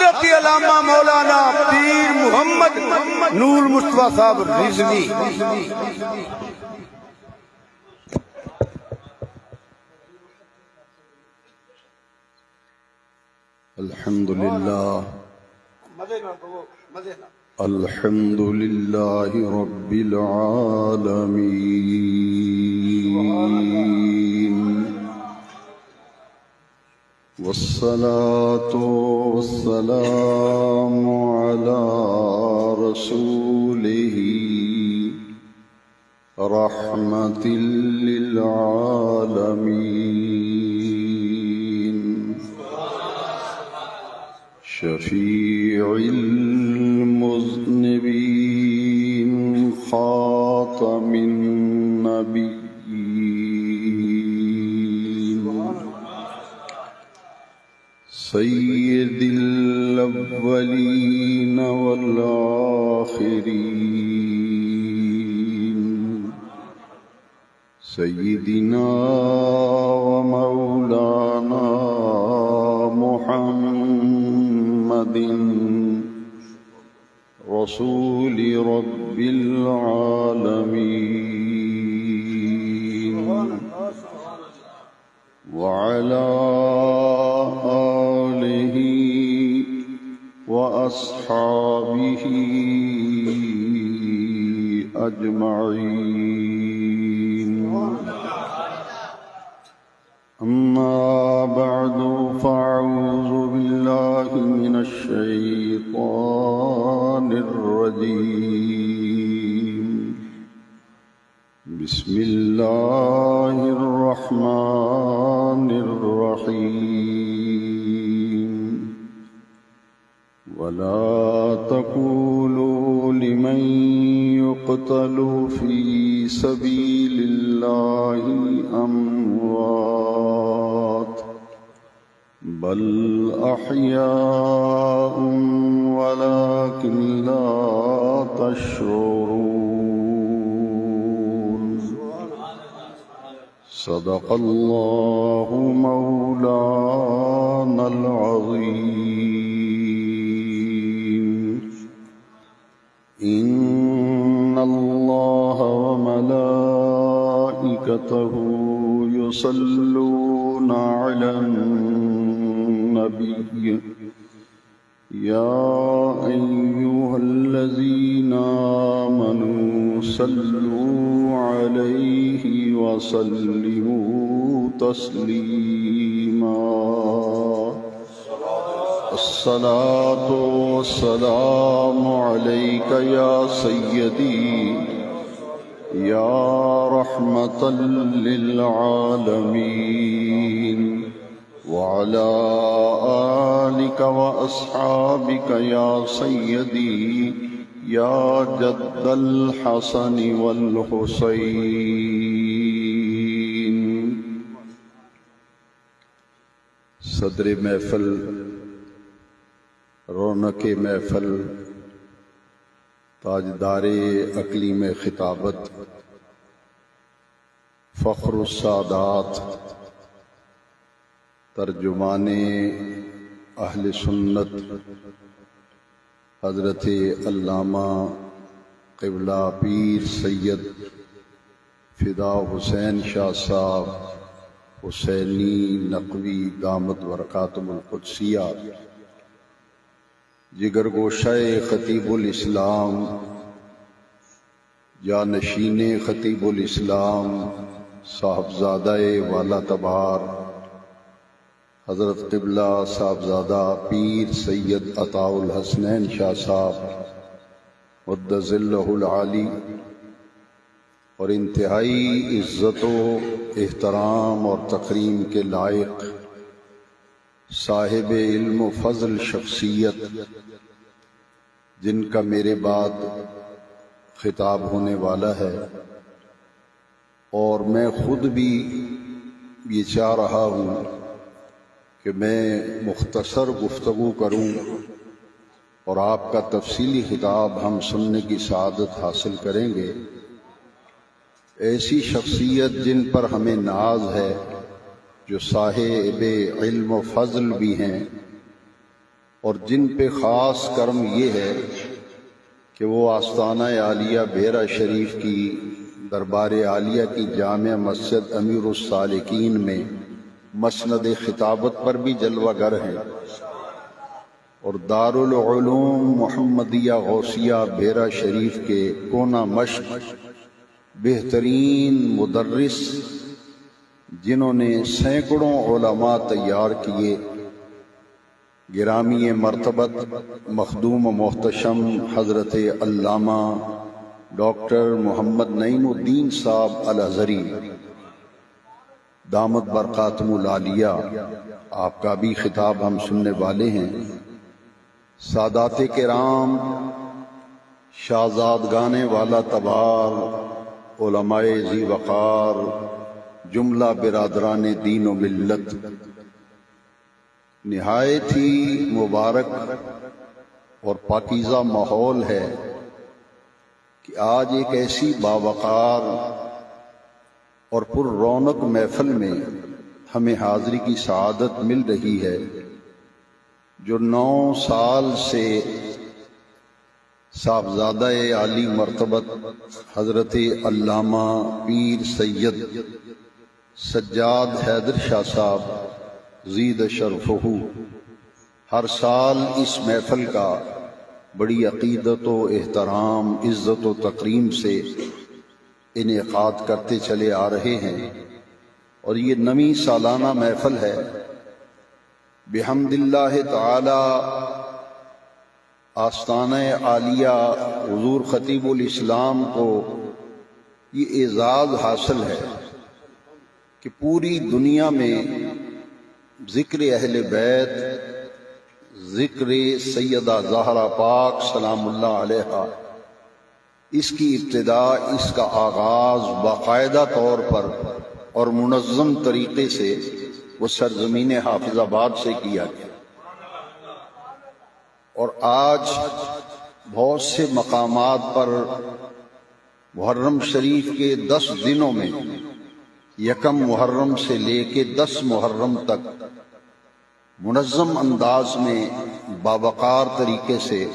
حضرت علامہ مولانا پیر محمد نور مصطفیٰ صاحب رضوی. الحمد للہ الحمد للہ رب العالمین والصلاة والسلام على رسوله رحمة للعالمين شفيع المذنبين خاتم النبيين سيد الأولين والآخرين سيدنا ومولانا محمد رسول رب العالمين وعلى آله وأصحابه أجمعين. أما بعد فأعوذ بالله من الشيطان الرجيم. بسم الله الرحمن الرحيم. ولا تقولوا لمن يقتل في سبيل الله أموات بل أحياء ولكن لا تشعرون. صدق الله مولانا العظيم. إن الله وملائكته يصلون على النبي يا أيها الذين آمنوا صلوا عليه وسلموا تسليما. الصلاة والسلام عليك يا سيدي يا رحمة للعالمين وعلى آلك وأصحابك يا سيدي يا جد الحسن والحسين. صدر محفل، رونق محفل، تاجدار اقلیم خطابت، فخر السادات، ترجمان اہل سنت حضرت علامہ قبلہ پیر سید فدا حسین شاہ صاحب حسینی نقوی دامت برکاتہم القدسیہ، جگر گوشہ خطیب الاسلام، جانشین خطیب الاسلام، صاحبزادہ والا تبار حضرت قبلہ صاحبزادہ پیر سید عطاء الحسنین شاہ صاحب قدس ظلہ العالی، اور انتہائی عزت و احترام اور تکریم کے لائق صاحب علم و فضل شخصیت، جن کا میرے بعد خطاب ہونے والا ہے، اور میں خود بھی یہ چاہ رہا ہوں کہ میں مختصر گفتگو کروں اور آپ کا تفصیلی خطاب ہم سننے کی سعادت حاصل کریں گے. ایسی شخصیت جن پر ہمیں ناز ہے، جو صاحب علم و فضل بھی ہیں اور جن پہ خاص کرم یہ ہے کہ وہ آستانہ عالیہ بیرا شریف کی دربار عالیہ کی جامع مسجد امیر السالکین میں مسند خطابت پر بھی جلوہ گر ہیں، اور دارالعلوم محمدیہ غوثیہ بیرا شریف کے کونا مشق بہترین مدرس جنہوں نے سینکڑوں علماء تیار کیے، گرامی مرتبت مخدوم و محتشم حضرت علامہ ڈاکٹر محمد نعیم الدین صاحب الازہری دامت برکاتہم العالیہ، آپ کا بھی خطاب ہم سننے والے ہیں۔ سادات کرام، شہزادگان والا تبار، علماء ذی وقار، جملہ برادران دین و ملت، نہایت ہی مبارک اور پاکیزہ ماحول ہے کہ آج ایک ایسی باوقار اور پر رونق محفل میں ہمیں حاضری کی سعادت مل رہی ہے، جو 9 سال سے صاحبزادہ عالی مرتبت حضرت علامہ پیر سید سجاد حیدر شاہ صاحب زید شرفہ ہر سال اس محفل کا بڑی عقیدت و احترام، عزت و تکریم سے انعقاد کرتے چلے آ رہے ہیں، اور یہ 9ویں سالانہ محفل ہے۔ بحمد اللہ تعالی آستانہ عالیہ حضور خطیب الاسلام کو یہ اعزاز حاصل ہے کہ پوری دنیا میں ذکر اہل بیت، ذکر سیدہ زہرا پاک سلام اللہ علیہا، اس کی ابتدا، اس کا آغاز باقاعدہ طور پر اور منظم طریقے سے وہ سرزمین حافظ آباد سے کیا گیا، اور آج بہت سے مقامات پر محرم شریف کے 10 دنوں میں، 1 محرم سے لے کے 10 محرم تک منظم انداز میں باوقار طریقے سے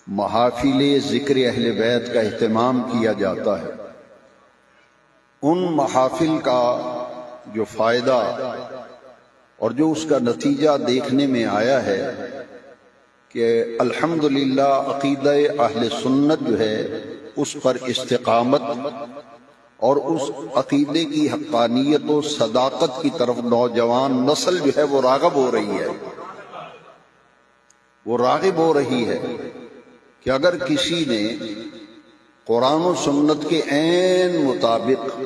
محافل ذکر اہل بیت کا اہتمام کیا جاتا ہے۔ ان محافل کا جو فائدہ اور جو اس کا نتیجہ دیکھنے میں آیا ہے کہ الحمدللہ عقیدہ اہل سنت جو ہے اس پر استقامت اور اس عقیدے کی حقانیت و صداقت کی طرف نوجوان نسل جو ہے وہ راغب ہو رہی ہے، وہ راغب ہو رہی ہے کہ اگر کسی نے قرآن و سنت کے عین مطابق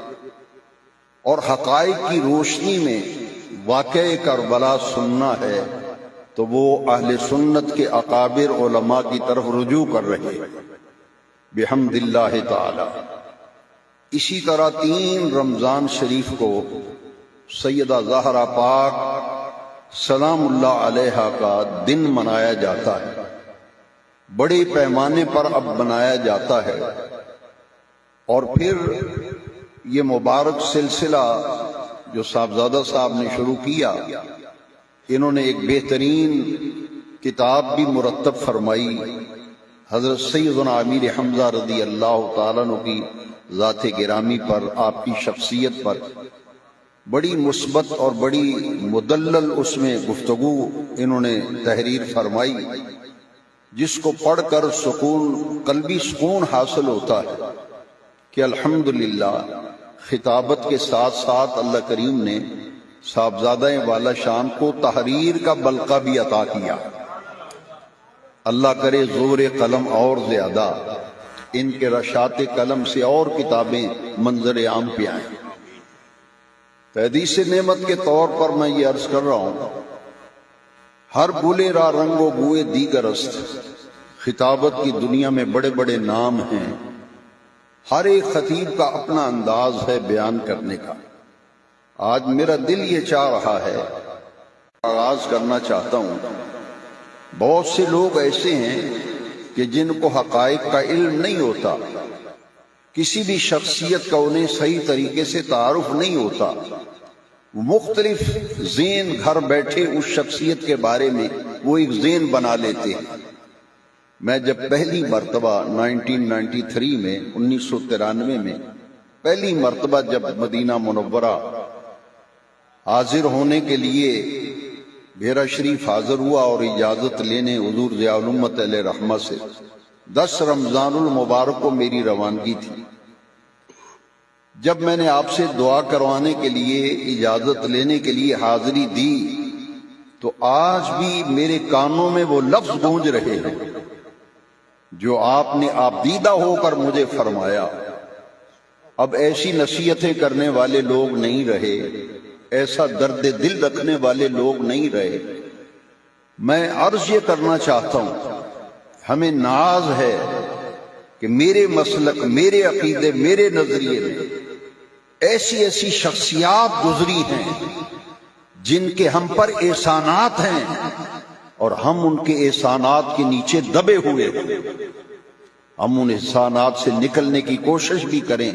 اور حقائق کی روشنی میں واقع کربلا سننا ہے تو وہ اہل سنت کے اکابر علماء کی طرف رجوع کر رہے ہیں بحمد اللہ تعالی۔ اسی طرح 3 رمضان شریف کو سیدہ زہرا پاک سلام اللہ علیہا کا دن منایا جاتا ہے، بڑے پیمانے پر اب منایا جاتا ہے، اور پھر یہ مبارک سلسلہ جو صاحبزادہ صاحب نے شروع کیا، انہوں نے ایک بہترین کتاب بھی مرتب فرمائی، حضرت سیدنا امیر حمزہ رضی اللہ تعالیٰ عنہ کی ذات گرامی پر، آپ کی شخصیت پر بڑی مثبت اور بڑی مدلل اس میں گفتگو انہوں نے تحریر فرمائی، جس کو پڑھ کر قلبی سکون حاصل ہوتا ہے کہ الحمدللہ خطابت کے ساتھ ساتھ اللہ کریم نے صاحبزادہ والا شان کو تحریر کا بلقہ بھی عطا کیا۔ اللہ کرے زور قلم اور زیادہ، ان کے رشات قلم سے اور کتابیں منظر عام پہ آئیں۔ تحدیث نعمت کے طور پر میں یہ عرض کر رہا ہوں، ہر بولے را رنگ و بوئے دیگر است، خطابت کی دنیا میں بڑے بڑے نام ہیں، ہر ایک خطیب کا اپنا انداز ہے بیان کرنے کا۔ آج میرا دل یہ چاہ رہا ہے، آغاز کرنا چاہتا ہوں، بہت سے لوگ ایسے ہیں کہ جن کو حقائق کا علم نہیں ہوتا، کسی بھی شخصیت کا انہیں صحیح طریقے سے تعارف نہیں ہوتا، مختلف ذہن گھر بیٹھے اس شخصیت کے بارے میں وہ ایک ذہن بنا لیتے ہیں۔ میں جب پہلی مرتبہ 1993 میں 1993 میں پہلی مرتبہ جب مدینہ منورہ حاضر ہونے کے لیے بھیرا شریف حاضر ہوا اور اجازت لینے حضور ضیاء الامت علیہ رحمہ سے 10 رمضان المبارک کو میری روانگی تھی۔ جب میں نے آپ سے دعا کروانے کے لیے اجازت لینے کے لیے حاضری دی تو آج بھی میرے کانوں میں وہ لفظ گونج رہے ہیں جو آپ نے آبدیدہ ہو کر مجھے فرمایا۔ اب ایسی نصیحتیں کرنے والے لوگ نہیں رہے، ایسا درد دل رکھنے والے لوگ نہیں رہے۔ میں عرض یہ کرنا چاہتا ہوں، ہمیں ناز ہے کہ میرے مسلک، میرے عقیدے، میرے نظریے میں ایسی ایسی شخصیات گزری ہیں جن کے ہم پر احسانات ہیں اور ہم ان کے احسانات کے نیچے دبے ہوئے ہیں۔ ہم ان احسانات سے نکلنے کی کوشش بھی کریں،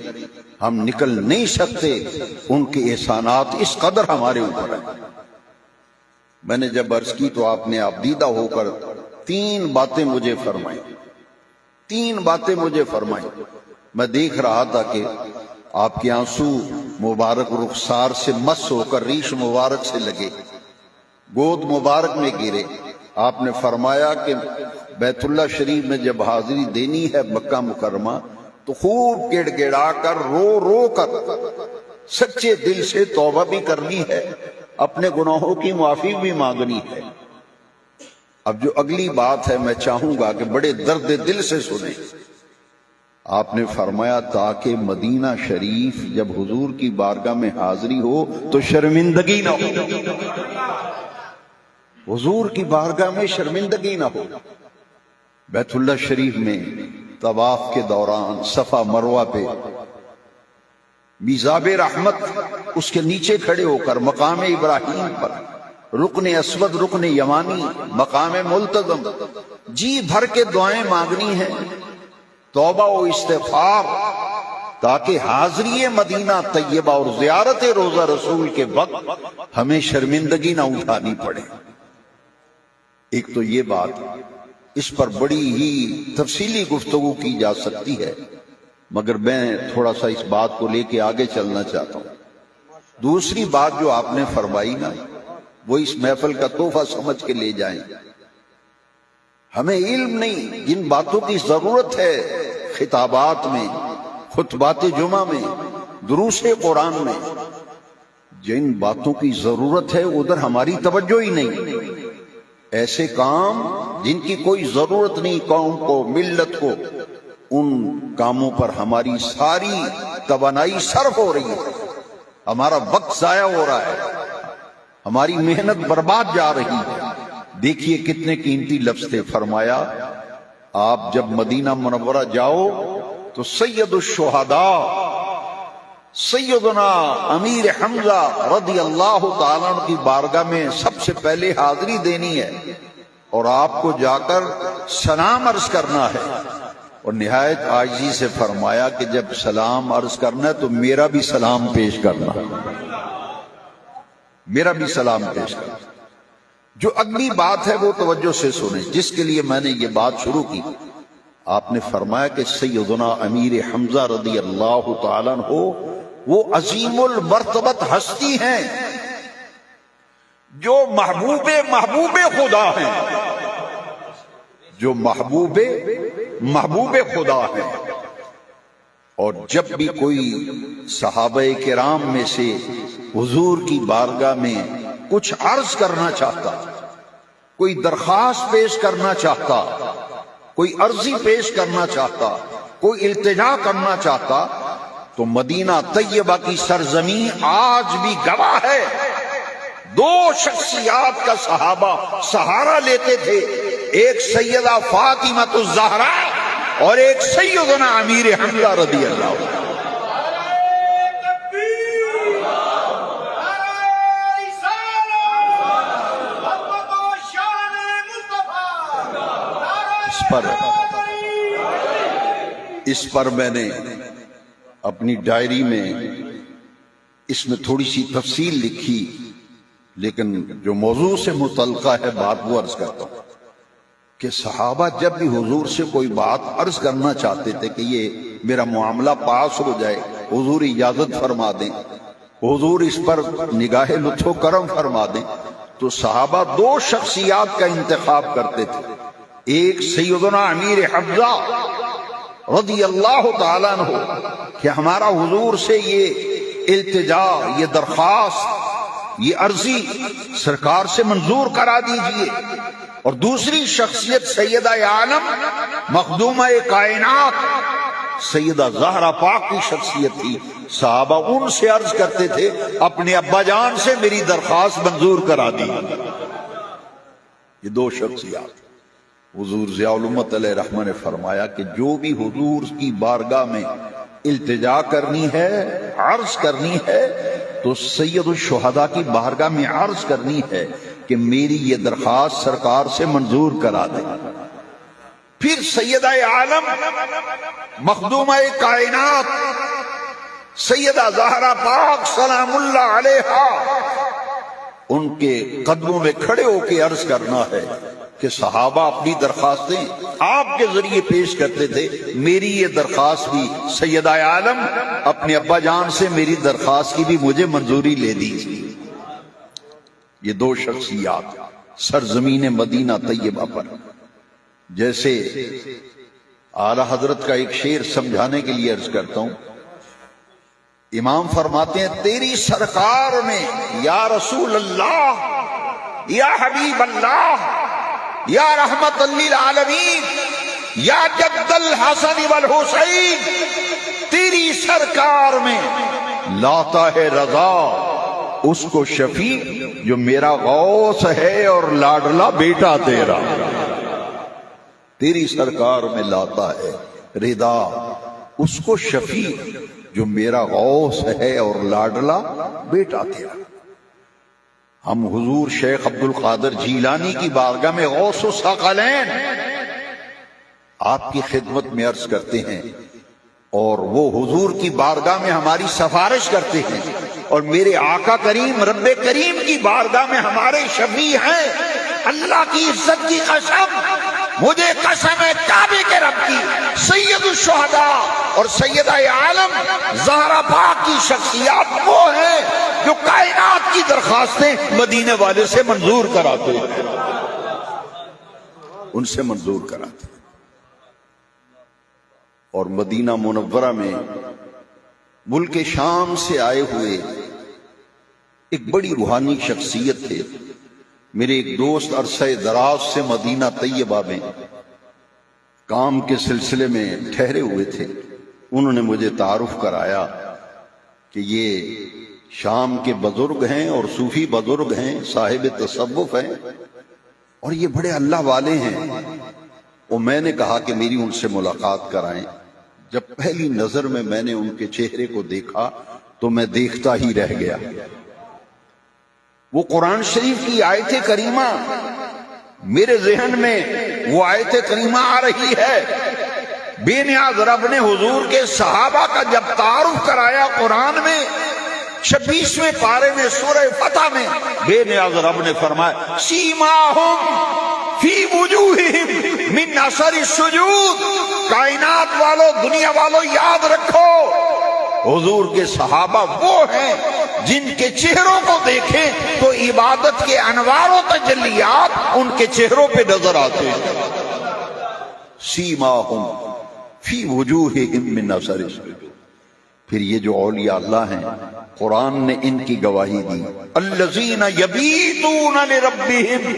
ہم نکل نہیں سکتے، ان کے احسانات اس قدر ہمارے اوپر ہیں۔ میں نے جب عرض کی تو آپ نے آبدیدہ ہو کر 3 باتیں مجھے فرمائیں، 3 باتیں مجھے فرمائیں۔ میں دیکھ رہا تھا کہ آپ کے آنسو مبارک رخسار سے مس ہو کر ریش مبارک سے لگے، گود مبارک میں گرے۔ آپ نے فرمایا کہ بیت اللہ شریف میں جب حاضری دینی ہے مکہ مکرمہ تو خوب گڑ گڑا کر، رو رو کر، سچے دل سے توبہ بھی کرنی ہے، اپنے گناہوں کی معافی بھی مانگنی ہے۔ اب جو اگلی بات ہے میں چاہوں گا کہ بڑے درد دل سے سنیں۔ آپ نے فرمایا تاکہ مدینہ شریف جب حضور کی بارگاہ میں حاضری ہو تو شرمندگی نہ ہو، حضور کی بارگاہ میں شرمندگی نہ ہو۔ بیت اللہ شریف میں طواف کے دوران صفا مروہ پہ میزاب رحمت اس کے نیچے کھڑے ہو کر مقام ابراہیم پر، رکن اسود، رکن یمانی، مقام ملتزم، جی بھر کے دعائیں مانگنی ہیں، توبہ و استغفار، تاکہ حاضری مدینہ طیبہ اور زیارت روضہ رسول کے وقت ہمیں شرمندگی نہ اٹھانی پڑے۔ ایک تو یہ بات، اس پر بڑی ہی تفصیلی گفتگو کی جا سکتی ہے، مگر میں تھوڑا سا اس بات کو لے کے آگے چلنا چاہتا ہوں۔ دوسری بات جو آپ نے فرمائی نا، وہ اس محفل کا تحفہ سمجھ کے لے جائیں۔ ہمیں علم نہیں، جن باتوں کی ضرورت ہے خطابات میں، خطبات جمعہ میں، دروس قرآن میں، جن باتوں کی ضرورت ہے ادھر ہماری توجہ ہی نہیں۔ ایسے کام جن کی کوئی ضرورت نہیں قوم کو، ملت کو، ان کاموں پر ہماری ساری توانائی صرف ہو رہی ہے، ہمارا وقت ضائع ہو رہا ہے، ہماری محنت برباد جا رہی ہے۔ دیکھیے کتنے قیمتی لفظ تھے۔ فرمایا آپ جب مدینہ منورہ جاؤ تو سید الشہداء سیدنا امیر حمزہ رضی اللہ تعالیٰ عنہ کی بارگاہ میں سب سے پہلے حاضری دینی ہے اور آپ کو جا کر سلام عرض کرنا ہے۔ اور نہایت عاجزی سے فرمایا کہ جب سلام عرض کرنا ہے تو میرا بھی سلام پیش کرنا، میرا بھی سلام پیش کرنا۔ جو اگلی بات ہے وہ توجہ سے سنیں، جس کے لیے میں نے یہ بات شروع کی۔ آپ نے فرمایا کہ سیدنا امیر حمزہ رضی اللہ تعالیٰ عنہ وہ عظیم المرتبت ہستی ہیں جو محبوب خدا ہیں، جو محبوب خدا ہیں۔ اور جب بھی کوئی صحابہ کرام میں سے حضور کی بارگاہ میں کچھ عرض کرنا چاہتا، کوئی درخواست پیش کرنا چاہتا، کوئی عرضی پیش کرنا چاہتا، کوئی التجا کرنا چاہتا، تو مدینہ طیبہ کی سرزمین آج بھی گواہ ہے۔ 2 شخصیات کا صحابہ سہارا لیتے تھے، ایک سیدہ فاطمہ الزہرا اور ایک سیدنا امیر حمزہ رضی اللہ عنہ۔ اس پر میں نے اپنی ڈائری میں اس میں تھوڑی سی تفصیل لکھی لیکن جو موضوع سے متعلقہ ہے بات وہ عرض کرتا ہوں کہ صحابہ جب بھی حضور سے کوئی بات عرض کرنا چاہتے تھے کہ یہ میرا معاملہ پاس ہو جائے، حضور اجازت فرما دیں، حضور اس پر نگاہ لطف و کرم فرما دیں، تو صحابہ دو شخصیات کا انتخاب کرتے تھے. ایک سیدنا امیر حمزہ رضی اللہ تعالیٰ عنہ کہ ہمارا حضور سے یہ التجا، یہ درخواست، یہ عرضی سرکار سے منظور کرا دیجئے. اور دوسری شخصیت سیدہ عالم مخدومہ کائنات سیدہ زہرا پاک کی شخصیت تھی. صحابہ ان سے عرض کرتے تھے اپنے ابا جان سے میری درخواست منظور کرا دی. یہ دو شخصیات. حضور ضیاء الامت علیہ رحمہ نے فرمایا کہ جو بھی حضور کی بارگاہ میں التجا کرنی ہے، عرض کرنی ہے، تو سید الشہداء کی بارگاہ میں عرض کرنی ہے کہ میری یہ درخواست سرکار سے منظور کرا دیں. پھر سیدہ عالم مخدومہ کائنات سیدہ زہرا پاک سلام اللہ علیہا، ان کے قدموں میں کھڑے ہو کے عرض کرنا ہے کہ صحابہ اپنی درخواستیں آپ کے ذریعے پیش کرتے تھے، میری یہ درخواست بھی سیدہ عالم اپنے ابا جان سے میری درخواست کی بھی مجھے منظوری لے دیجیے. یہ دو شخصیات سرزمین مدینہ طیبہ پر. جیسے اعلی حضرت کا ایک شعر سمجھانے کے لیے عرض کرتا ہوں. امام فرماتے ہیں تیری سرکار نے یا رسول اللہ، یا حبیب اللہ، یا رحمت للعالمین، یا جد الحسن والحسین، تیری سرکار میں لاتا ہے رضا اس کو شفیع جو میرا غوث ہے اور لاڈلا بیٹا تیرا. تیری سرکار میں لاتا ہے رضا اس کو شفیع جو میرا غوث ہے اور لاڈلا بیٹا تیرا. ہم حضور شیخ عبد القادر جیلانی کی بارگاہ میں غوث الثقلین آپ کی خدمت میں عرض کرتے ہیں، اور وہ حضور کی بارگاہ میں ہماری سفارش کرتے ہیں، اور میرے آقا کریم رب کریم کی بارگاہ میں ہمارے شفیع ہیں. اللہ کی عزت کی قسم، مجھے قسم ہے کعبے کے رب کی، سید الشہداء اور سیدہ عالم زہرا پاک کی شخصیات وہ ہیں جو کائنات کی درخواستیں مدینے والے سے منظور کراتے ہیں، ان سے منظور کراتے ہیں. اور مدینہ منورہ میں ملک شام سے آئے ہوئے ایک بڑی روحانی شخصیت تھے. میرے ایک دوست عرصہ دراز سے مدینہ طیبہ میں کام کے سلسلے میں ٹھہرے ہوئے تھے. انہوں نے مجھے تعارف کرایا کہ یہ شام کے بزرگ ہیں اور صوفی بزرگ ہیں، صاحب تصوف ہیں، اور یہ بڑے اللہ والے ہیں. اور میں نے کہا کہ میری ان سے ملاقات کرائیں. جب پہلی نظر میں نے ان کے چہرے کو دیکھا تو میں دیکھتا ہی رہ گیا. وہ قرآن شریف کی آیت کریمہ میرے ذہن میں وہ آیت کریمہ آ رہی ہے. بے نیاز رب نے حضور کے صحابہ کا جب تعارف کرایا قرآن میں 26ویں پارے میں سورہ فتح میں، بے نیاز رب نے فرمایا سیماہم فی وجوہہم من اثر السجود. کائنات والوں، دنیا والوں، یاد رکھو حضور کے صحابہ وہ ہیں جن کے چہروں کو دیکھیں تو عبادت کے انوار و تجلیات ان کے چہروں پہ نظر آتے ہیں. سیماہم فی وجوہہم من اثر السجود. پھر یہ جو اولیاء اللہ ہیں قرآن نے ان کی گواہی دی، الذین یبیتون لربہم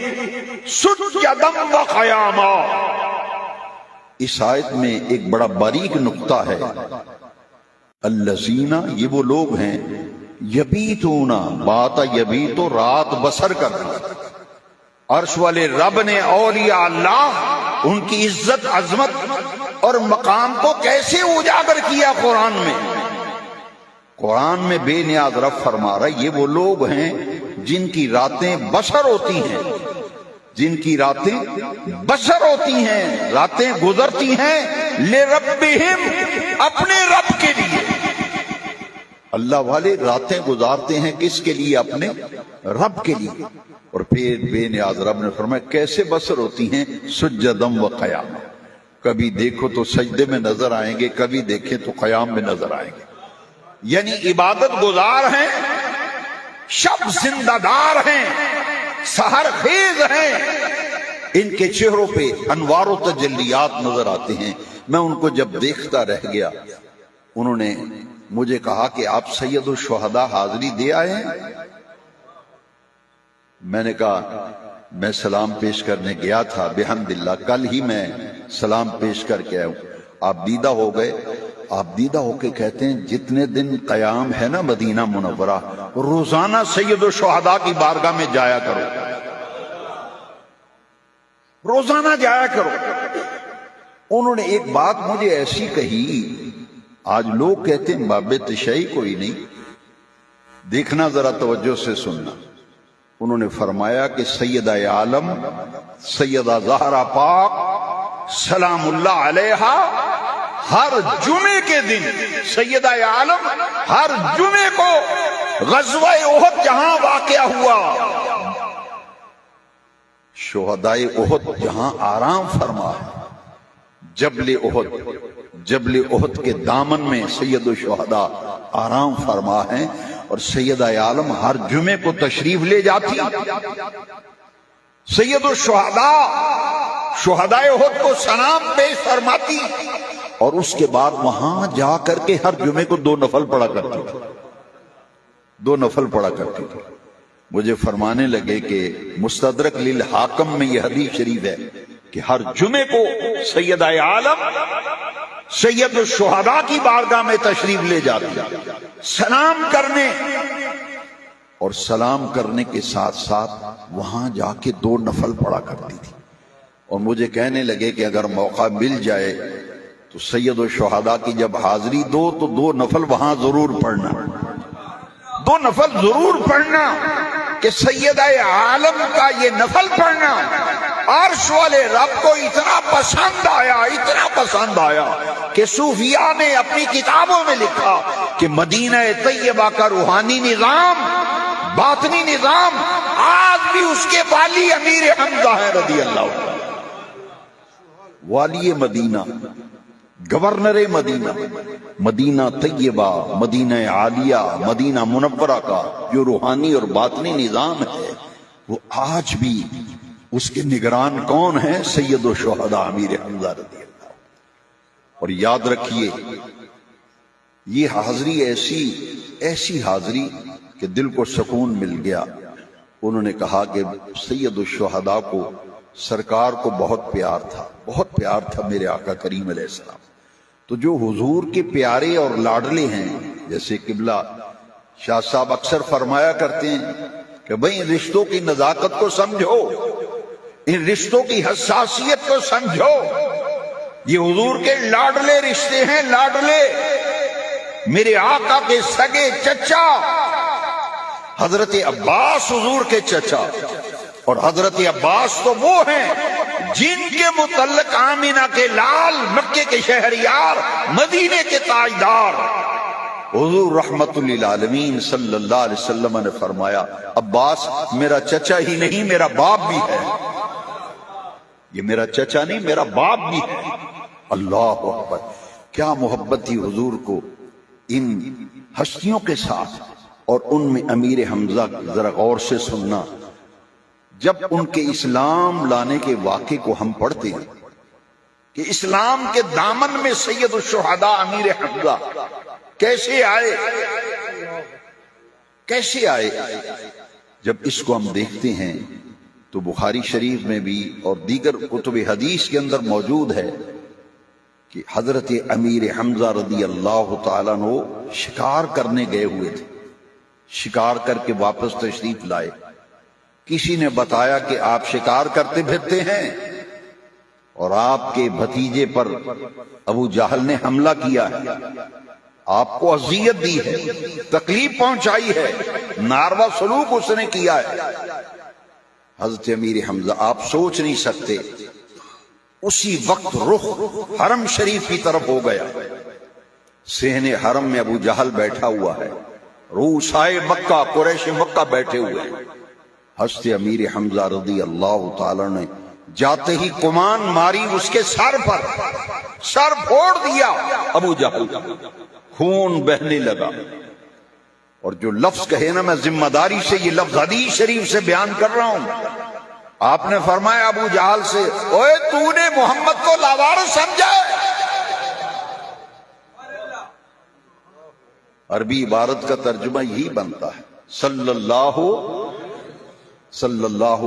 سجدا وقیاما. اس آیت میں ایک بڑا باریک نقطہ ہے. الذین، یہ وہ لوگ ہیں، یبیتون، باتا یبیتو، رات بسر کرنا. عرش والے رب نے اولیاء اللہ ان کی عزت، عظمت اور مقام کو کیسے اجاگر کیا قرآن میں. قرآن میں بے نیاز رب فرما رہا ہے یہ وہ لوگ ہیں جن کی راتیں بسر ہوتی ہیں، جن کی راتیں بسر ہوتی ہیں، راتیں گزرتی ہیں لربہم، اپنے رب کے لیے. اللہ والے راتیں گزارتے ہیں کس کے لیے؟ اپنے رب کے لیے. اور پھر بے نیاز رب نے فرمایا کیسے بسر ہوتی ہیں؟ سجدم و قیام. کبھی دیکھو تو سجدے میں نظر آئیں گے، کبھی دیکھیں تو قیام میں نظر آئیں گے. یعنی عبادت گزار ہیں، شب زندہ دار ہیں، سحر خیز ہیں. ان کے چہروں پہ انوار و تجلیات نظر آتے ہیں. میں ان کو جب دیکھتا رہ گیا، انہوں نے مجھے کہا کہ آپ سید الشہداء حاضری دے آئے ہیں؟ میں نے کہا میں سلام پیش کرنے گیا تھا بحمد اللہ، کل ہی میں سلام پیش کر کے آیا ہوں. آپ دیدہ ہو گئے؟ آپ دیدہ ہو کے کہتے ہیں جتنے دن قیام ہے نا مدینہ منورہ، روزانہ سید الشہداء کی بارگاہ میں جایا کرو، روزانہ جایا کرو. انہوں نے ایک بات مجھے ایسی کہی، آج لوگ کہتے ہیں باب تشیع کوئی نہیں، دیکھنا ذرا توجہ سے سننا. انہوں نے فرمایا کہ سیدہ عالم سیدہ زہرا پاک سلام اللہ علیہا ہر جمعے کے دن، سیدہ عالم ہر جمعے کو غزوہ احد جہاں واقعہ ہوا، شہدائے احد جہاں آرام فرما، جبل احد کے دامن میں سید الشہداء آرام فرما ہیں، اور سیدہ عالم ہر جمعے کو تشریف لے جاتی. سید الشہداء شہدائے احد کو سلام پیش فرماتی، اور اس کے بعد وہاں جا کر کے ہر جمعے کو 2 نفل پڑھا کرتی تھی، 2 نفل پڑھا کرتی تھی. مجھے فرمانے لگے کہ مستدرک للحاکم میں یہ حدیث شریف ہے کہ ہر جمعے کو سیدہ عالم سید الشہداء کی بارگاہ میں تشریف لے جاتی، سلام کرنے، اور سلام کرنے کے ساتھ ساتھ وہاں جا کے 2 نفل پڑھا کرتی تھی. اور مجھے کہنے لگے کہ اگر موقع مل جائے تو سید الشہداء کی جب حاضری دو تو 2 نفل وہاں ضرور پڑھنا، 2 نفل ضرور پڑھنا، کہ سیدہ عالم کا یہ نفل پڑھنا عرش والے رب کو اتنا پسند آیا، اتنا پسند آیا کہ صوفیاء نے اپنی کتابوں میں لکھا کہ مدینہ طیبہ کا روحانی نظام، باطنی نظام آج بھی اس کے والی امیر حمزہ ہے رضی اللہ عنہ. والی مدینہ، گورنر مدینہ، مدینہ طیبہ، مدینہ عالیہ، مدینہ منورہ کا جو روحانی اور باطنی نظام ہے، وہ آج بھی اس کے نگران کون ہیں؟ سید الشہداء امیر حمزہ رضی اللہ عنہ. اور یاد رکھیے یہ حاضری ایسی حاضری کہ دل کو سکون مل گیا. انہوں نے کہا کہ سید الشہداء کو سرکار کو بہت پیار تھا میرے آقا کریم علیہ السلام. تو جو حضور کے پیارے اور لاڈلے ہیں، جیسے قبلہ شاہ صاحب اکثر فرمایا کرتے ہیں کہ بھئی رشتوں کی نزاکت کو سمجھو، ان رشتوں کی حساسیت کو سمجھو. یہ حضور کے لاڈلے رشتے ہیں، لاڈلے. میرے آقا کے سگے چچا حضرت عباس حضور کے چچا، اور حضرت عباس تو وہ ہیں جن کے متعلق آمینہ کے لال، مکے کے شہریار، مدینے کے تاجدار حضور رحمت للعالمین صلی اللہ علیہ وسلم نے فرمایا عباس میرا چچا ہی نہیں میرا باپ بھی ہے. یہ میرا چچا نہیں میرا باپ بھی ہے. اللہ اکبر، کیا محبت تھی حضور کو ان ہستیوں کے ساتھ. اور ان میں امیر حمزہ ذرا غور سے سننا، جب ان کے اسلام لانے کے واقعے کو ہم پڑھتے ہیں کہ اسلام کے دامن میں سید الشہداء امیر حمزہ کیسے آئے، جب اس کو ہم دیکھتے ہیں تو بخاری شریف میں بھی اور دیگر کتب حدیث کے اندر موجود ہے کہ حضرت امیر حمزہ رضی اللہ تعالیٰ عنہ شکار کرنے گئے ہوئے تھے، شکار کر کے واپس تشریف لائے. کسی نے بتایا کہ آپ شکار کرتے پھرتے ہیں اور آپ کے بھتیجے پر ابو جہل نے حملہ کیا ہے، آپ کو اذیت دی ہے، تکلیف پہنچائی ہے، ناروا سلوک اس نے کیا ہے. حضرت امیر حمزہ آپ سوچ نہیں سکتے، اسی وقت رخ حرم شریف کی طرف ہو گیا. صحن حرم میں ابو جہل بیٹھا ہوا ہے، روسائے مکہ قریش مکہ بیٹھے ہوئے ہیں. حضرت امیر حمزہ رضی اللہ تعالی نے جاتے ہی کمان ماری اس کے سر پر، سر پھوڑ دیا ابو جہل، خون بہنے لگا. اور جو لفظ کہے نا، میں ذمہ داری سے یہ لفظ حدیث شریف سے بیان کر رہا ہوں. آپ نے فرمایا ابو جہل سے، اوے تو نے محمد کو لاوارث سمجھا؟ عربی عبارت کا ترجمہ یہی بنتا ہے، صلی اللہ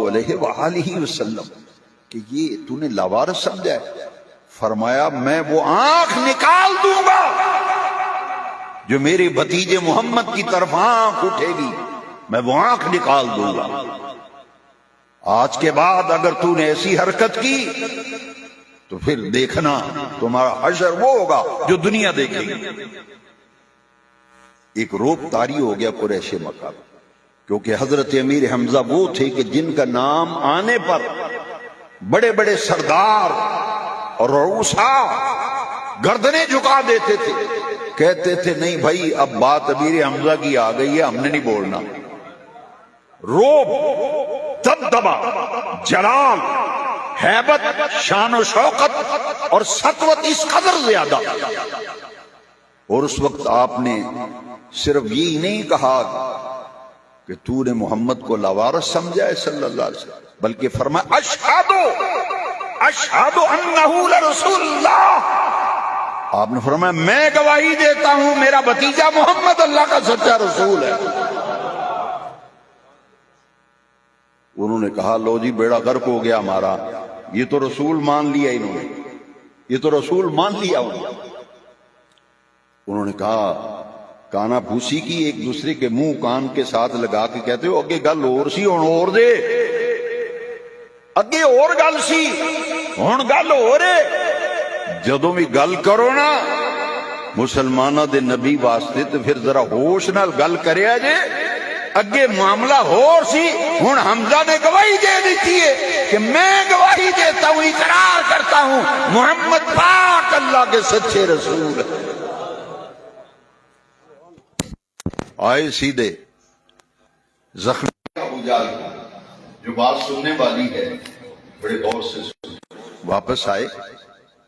علیہ وآلہ وسلم، کہ یہ تو نے لاوارث سمجھا ہے. فرمایا میں وہ آنکھ نکال دوں گا جو میرے بھتیجے محمد کی طرف آنکھ اٹھے گی، میں وہ آنکھ نکال دوں گا. آج کے بعد اگر تو نے ایسی حرکت کی تو پھر دیکھنا تمہارا حشر وہ ہوگا جو دنیا دیکھے گی. ایک روب طاری ہو گیا قریش مکہ، کیونکہ حضرت امیر حمزہ وہ تھے کہ جن کا نام آنے پر بڑے بڑے سردار اور رؤسا گردنیں جھکا دیتے تھے، کہتے تھے نہیں بھائی اب بات امیر حمزہ کی آ گئی ہے، ہم نے نہیں بولنا. روب، دبدبہ، جلال، ہیبت، شان و شوقت اور سطوت اس قدر زیادہ. اور اس وقت آپ نے صرف یہی نہیں کہا کہ تو نے محمد کو لاوارث سمجھا ہے صلی اللہ علیہ وسلم، بلکہ فرمایا اشہد انہ لرسول اللہ. آپ نے فرمایا میں گواہی دیتا ہوں میرا بھتیجا محمد اللہ کا سچا رسول ہے. انہوں نے کہا لو جی بیڑا غرق ہو گیا ہمارا، یہ تو رسول مان لیا انہوں نے، یہ تو رسول مان لیا. انہوں نے کہا کانا پھوسی کی ایک دوسرے کے منہ کان کے ساتھ لگا کے کہتے ہو اگے گل اور سی ہن اور دے، اگے اور گل سی ہن گل ہو رہے. جدوں بھی گل کرو نا مسلمانہ دے نبی واسطے تو پھر ذرا ہوش نال گل کریا جے. اگے معاملہ ہو سی، ہن حمزہ نے گواہی دے دیتی ہے کہ میں گواہی دیتا ہوں، اقرار کرتا ہوں محمد پاک اللہ کے سچے رسول ہے. آئے سیدھے زخمی ابو جہل جو بات سننے والی ہے بڑے غور سے واپس آئے،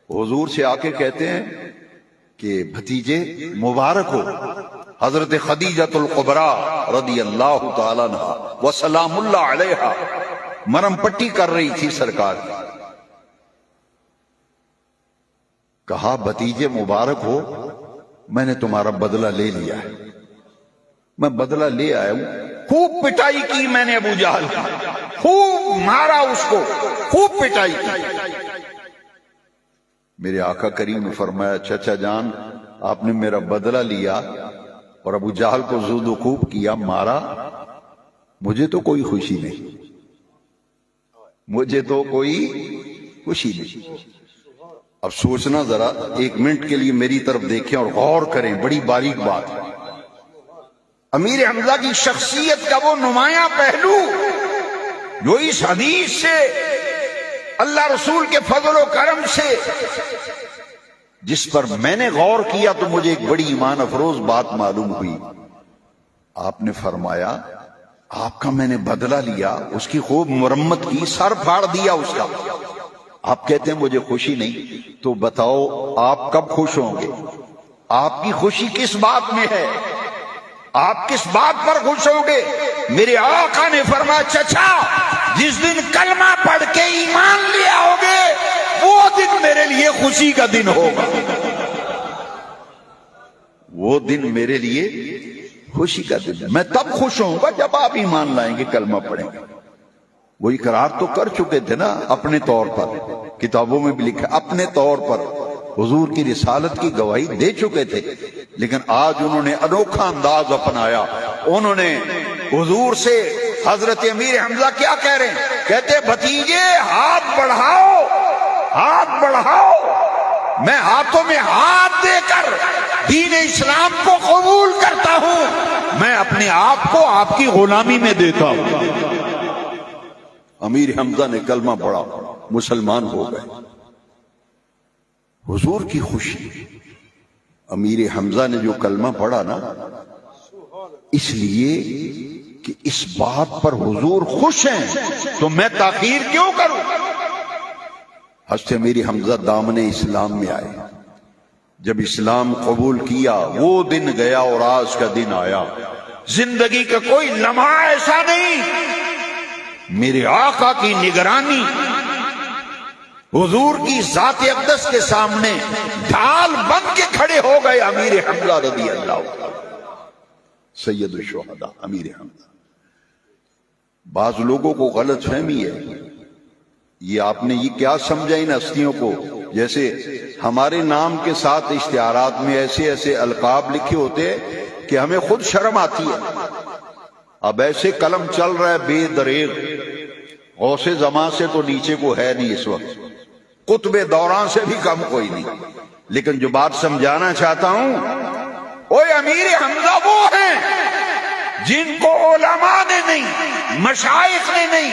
حضور سے آ کے کہتے ہیں کہ بھتیجے مبارک ہو. حضرت خدیجۃ الکبریٰ رضی اللہ تعالی عنہا وسلام اللہ علیہا مرم پٹی کر رہی تھی سرکار کی. کہا بھتیجے مبارک ہو، میں نے تمہارا بدلہ لے لیا ہے، میں بدلہ لے آیا ہوں. خوب پٹائی کی میں نے ابو جہل کی، خوب مارا اس کو، خوب پٹائی کی. میرے آقا کریم نے فرمایا چچا جان آپ نے میرا بدلہ لیا اور ابو جہل کو زود و خوب کیا، مارا، مجھے تو کوئی خوشی نہیں، مجھے تو کوئی خوشی نہیں. اب سوچنا ذرا ایک منٹ کے لیے میری طرف دیکھیں اور غور کریں، بڑی باریک بات ہے. امیر حمزہ کی شخصیت کا وہ نمایاں پہلو جو اس حدیث سے اللہ رسول کے فضل و کرم سے جس پر میں نے غور کیا تو مجھے ایک بڑی ایمان افروز بات معلوم ہوئی. آپ نے فرمایا آپ کا میں نے بدلہ لیا، اس کی خوب مرمت کی، سر پھاڑ دیا اس کا. آپ کہتے ہیں مجھے خوشی نہیں، تو بتاؤ آپ کب خوش ہوں گے؟ آپ کی خوشی کس بات میں ہے؟ آپ کس بات پر خوش ہوں گے؟ میرے آقا نے فرمایا چچا جس دن کلمہ پڑھ کے ایمان لے آؤ گے وہ دن میرے لیے خوشی کا دن ہوگا، وہ دن میرے لیے خوشی کا دن. میں تب خوش ہوں گا جب آپ ایمان لائیں گے، کلمہ پڑھیں گے. وہ اقرار تو کر چکے تھے نا اپنے طور پر، کتابوں میں بھی لکھا اپنے طور پر حضور کی رسالت کی گواہی دے چکے تھے، لیکن آج انہوں نے انوکھا انداز اپنایا. انہوں نے حضور سے حضرت امیر حمزہ کیا کہہ رہے ہیں؟ کہتے بھتیجے ہاتھ بڑھاؤ، ہاتھ بڑھاؤ، میں ہاتھوں میں ہاتھ دے کر دین اسلام کو قبول کرتا ہوں، میں اپنے آپ کو آپ کی غلامی میں دیتا ہوں. امیر حمزہ نے کلمہ پڑھا، مسلمان ہو گئے. حضور کی خوشی. امیر حمزہ نے جو کلمہ پڑھا نا اس لیے کہ اس بات پر حضور خوش ہیں تو میں تاخیر کیوں کروں؟ حضرت امیر حمزہ دامن اسلام میں آئے، جب اسلام قبول کیا وہ دن گیا اور آج کا دن آیا، زندگی کا کوئی لمحہ ایسا نہیں میرے آقا کی نگرانی حضور کی ذات اقدس کے سامنے ڈھال بن کے کھڑے ہو گئے امیر حمزہ رضی اللہ عنہ، سید الشہداء امیر حمزہ۔ بعض لوگوں کو غلط فہمی ہے، یہ آپ نے یہ کیا سمجھا ان ہستیوں کو، جیسے ہمارے نام کے ساتھ اشتہارات میں ایسے ایسے القاب لکھے ہوتے کہ ہمیں خود شرم آتی ہے۔ اب ایسے قلم چل رہا ہے بے دریغ، غوث زمان سے تو نیچے کو ہے نہیں اس وقت، قطب دوران سے بھی کم کوئی نہیں، لیکن جو بات سمجھانا چاہتا ہوں، اوے امیر حمزہ وہ ہیں جن کو علماء نے نہیں، مشائخ نے نہیں،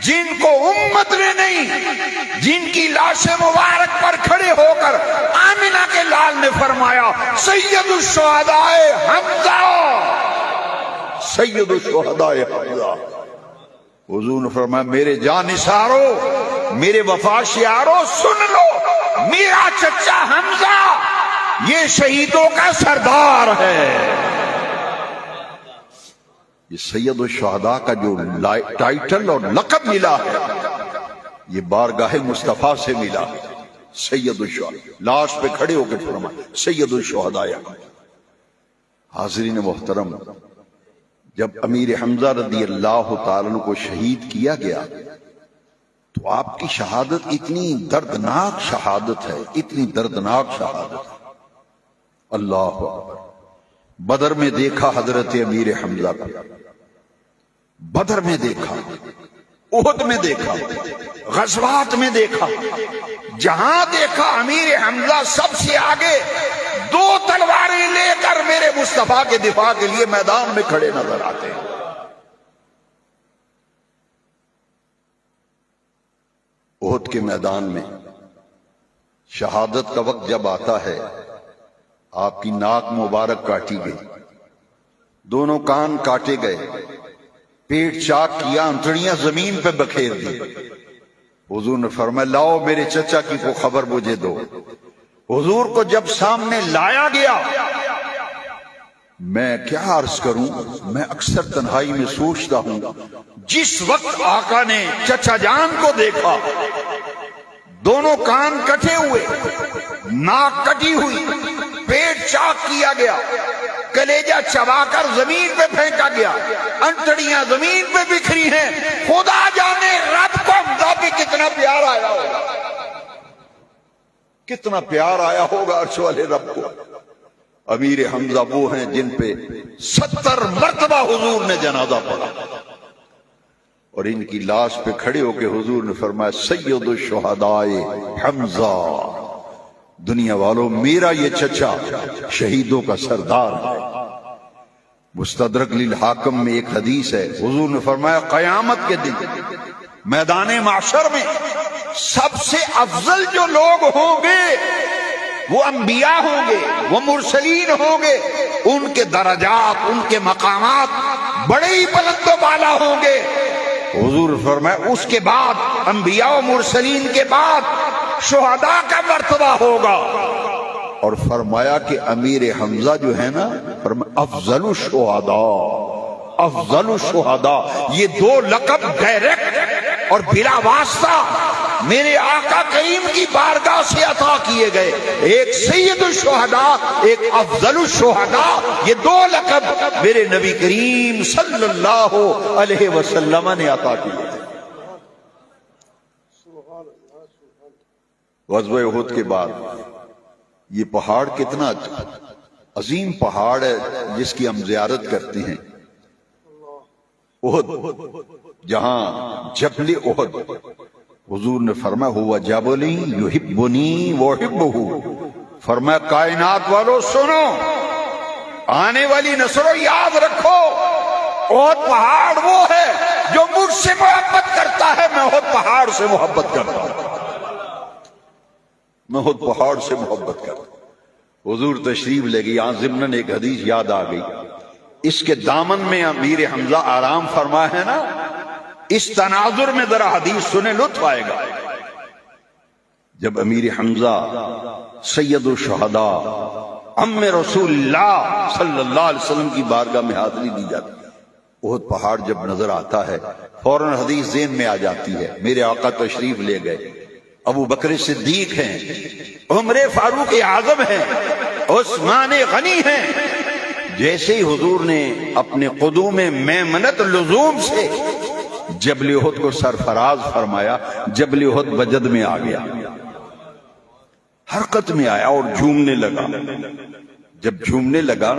جن کو امت نے نہیں، جن کی لاش مبارک پر کھڑے ہو کر آمنہ کے لال نے فرمایا سید الشہداء حمزہ، سید الشہداء حمزہ۔ حضور نے فرمایا میرے جانثارو، میرے وفا شیارو، سن لو، میرا چچا حمزہ یہ شہیدوں کا سردار ہے۔ یہ سید الشہداء کا جو ٹائٹل اور لقب ملا ہے یہ بارگاہ مصطفیٰ سے ملا ہے، سید الشہداء، لاش پہ کھڑے ہو کے فرمایا سید الشہداء۔ حاضرین محترم، جب امیر حمزہ رضی اللہ تعالیٰ عنہ کو شہید کیا گیا تو آپ کی شہادت اتنی دردناک شہادت ہے، اتنی دردناک شہادت ہے، اللہ اکبر۔ بدر میں دیکھا حضرت امیر حمزہ کو، بدر میں دیکھا، احد میں دیکھا، غزوات میں دیکھا، جہاں دیکھا امیر حمزہ سب سے آگے دو تلواریں لے کر میرے مصطفیٰ کے دفاع کے لیے میدان میں کھڑے نظر آتے ہیں۔ احد کے میدان میں شہادت کا وقت جب آتا ہے، آپ کی ناک مبارک کاٹی گئی، دونوں کان کاٹے گئے، پیٹ چاک کیا، انتڑیاں زمین پہ بکھیر دی۔ حضور نے فرمایا لاؤ میرے چچا کی کو خبر مجھے دو۔ حضور کو جب سامنے لایا گیا، میں کیا عرض کروں، میں اکثر تنہائی میں سوچتا ہوں، جس وقت آقا نے چچا جان کو دیکھا، دونوں کان کٹے ہوئے، ناک کٹی ہوئی، پیٹ چاک کیا گیا، کلیجہ چبا کر زمین پہ پھینکا گیا، انتڑیاں زمین پہ بکھری ہیں، خدا جانے رب کو حمزہ پہ کتنا پیار آیا ہوگا، کتنا پیار آیا ہوگا عرش والے رب کو۔ امیر حمزہ وہ ہیں جن پہ 70 مرتبہ حضور نے جنازہ پڑھا، اور ان کی لاش پہ کھڑے ہو کے حضور نے فرمایا سید الشہداء حمزہ، دنیا والوں میرا یہ چچا شہیدوں کا سردار ہے۔ مستدرک للحاکم میں ایک حدیث ہے، حضور نے فرمایا قیامت کے دن میدان معشر میں سب سے افضل جو لوگ ہوں گے وہ انبیاء ہوں گے، وہ مرسلین ہوں گے، ان کے درجات، ان کے مقامات بڑے ہی بلند و بالا ہوں گے۔ حضور فرمایا اس کے بعد انبیاء و مرسلین کے بعد شہداء کا مرتبہ ہوگا، اور فرمایا کہ امیر حمزہ جو ہے نا، فرمایا افضل الشہداء، افضل الشہداء، یہ دو لقب ڈائریکٹ اور بلا واسطہ میرے آقا کریم کی بارگاہ سے عطا کیے گئے، ایک سید الشہداء، ایک افضل الشہداء، یہ دو لقب میرے نبی کریم صلی اللہ علیہ وسلم نے عطا کیے۔ غزوہ احد کے بعد یہ پہاڑ کتنا عظیم پہاڑ ہے جس کی ہم زیارت کرتے ہیں، احد، جہاں جبل احد، حضور نے فرمایا ہوا جبلی یحبنی واحبہ، فرمایا کائنات والو سنو، آنے والی نسلوں یاد رکھو، احد پہاڑ وہ ہے جو مجھ سے محبت کرتا ہے، میں احد پہاڑ سے محبت کرتا ہوں، میں احد پہاڑ سے محبت کرتا ہوں۔ حضور تشریف لے گئی، یہاں ضمناً ایک حدیث یاد آ گئی، اس کے دامن میں امیر حمزہ آرام فرما ہے نا، اس تناظر میں ذرا حدیث سنے، لطف آئے گا۔ جب امیر حمزہ سید الشہداء عم رسول اللہ صلی اللہ علیہ وسلم کی بارگاہ میں حاضری دی جاتی ہے، احد پہاڑ جب نظر آتا ہے فوراً حدیث ذہن میں آ جاتی ہے، میرے آقا تشریف لے گئے، ابو بکر صدیق ہیں، عمر فاروق اعظم ہیں، عثمان غنی ہیں۔ جیسے ہی حضور نے اپنے قدوم میمنت لزوم سے جبل احد کو سرفراز فرمایا، جبل احد وجد میں آ گیا، حرکت میں آیا اور جھومنے لگا۔ جب جھومنے لگا